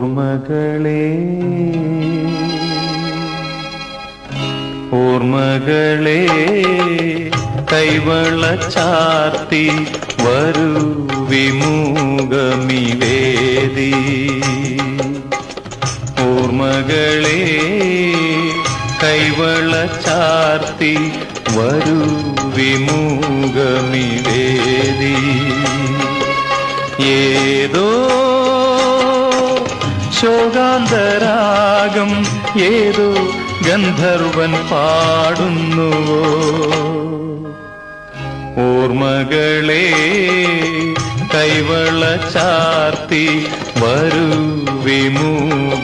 ഓർമ്മകളേ ഓർമ്മകളേ കൈവള ചാർത്തി വരൂ വിമുഖമിവേദി ഓർമ്മകളേ കൈവള ചാർത്തി വരൂ വിമുഖമിവേദി ഏതോ ശോകാന്തരാഗം ഏതോ ഗന്ധർവൻ പാടുന്നുവോ ഓർമ്മകളേ കൈവള ചാർത്തി വരൂ വിമുഖമിവേദി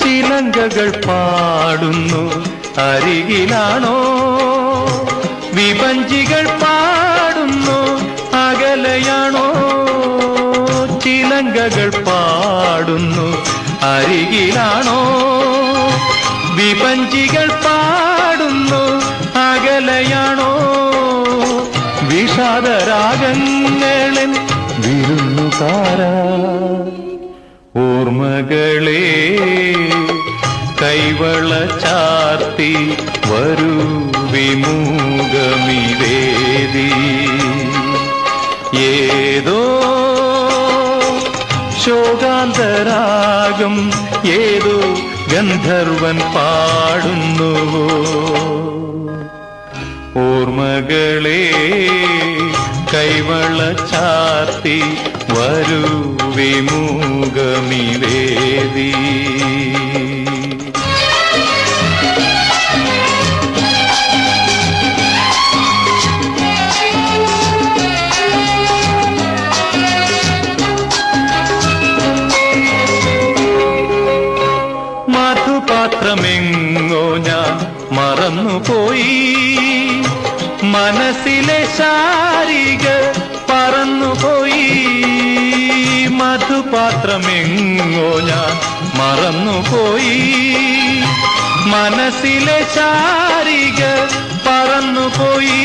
ചിലങ്കകൾ പാടുന്നു അരികിലാണോ വിഭഞ്ചികൾ പാടുന്നു അകലെയാണോ ചിലങ്കകൾ പാടുന്നു അരികിലാണോ വിഭഞ്ചികൾ പാടുന്നു അകലെയാണോ വിഷാദരാഗങ്ങളിൽ വിരുന്നുകാരാ ഓർമ്മകളേ കൈവള ചാർത്തി വരൂ വിമുഖമിവേദി ഏതോ ശോകാന്തരാഗം ഏതോ ഗന്ധർവൻ പാടുന്നുവോ ഓർമ്മകളേ കൈവള ചാർത്തി വരൂ വിമുഖമിവേദി മധുപാത്രമെങ്ങോ ഞാൻ മറന്നുപോയി മനസ്സിലെ ശാരിക പറന്നുപോയി മധുപാത്രമെങ്ങോ ഞാൻ മറന്നുപോയി മനസ്സിലെ ശാരിക പറന്നുപോയി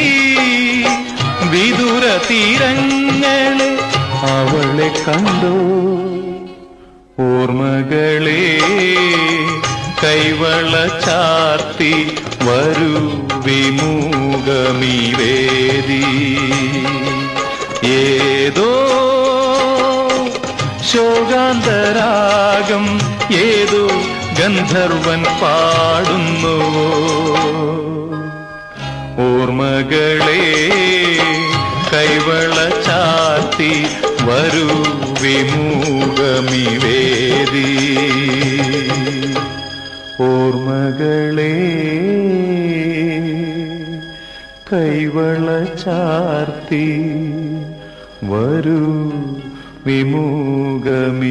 വിദൂര തീരങ്ങളെ അവളെ കണ്ടു ഓർമ്മകളേ കൈവള ചാർത്തി വരൂ വിമുഖമിവേദി ഏതോ ശോകാന്തരാഗം ഏതോ ഗന്ധർവൻ പാടുന്നുവോ ഓർമ്മകളേ കൈവള ചാർത്തി വരൂ വിമുഖമിവേദി ഓർമ്മകളേ കൈവള ചാർത്തി വരൂ വിമുഖമിവേദി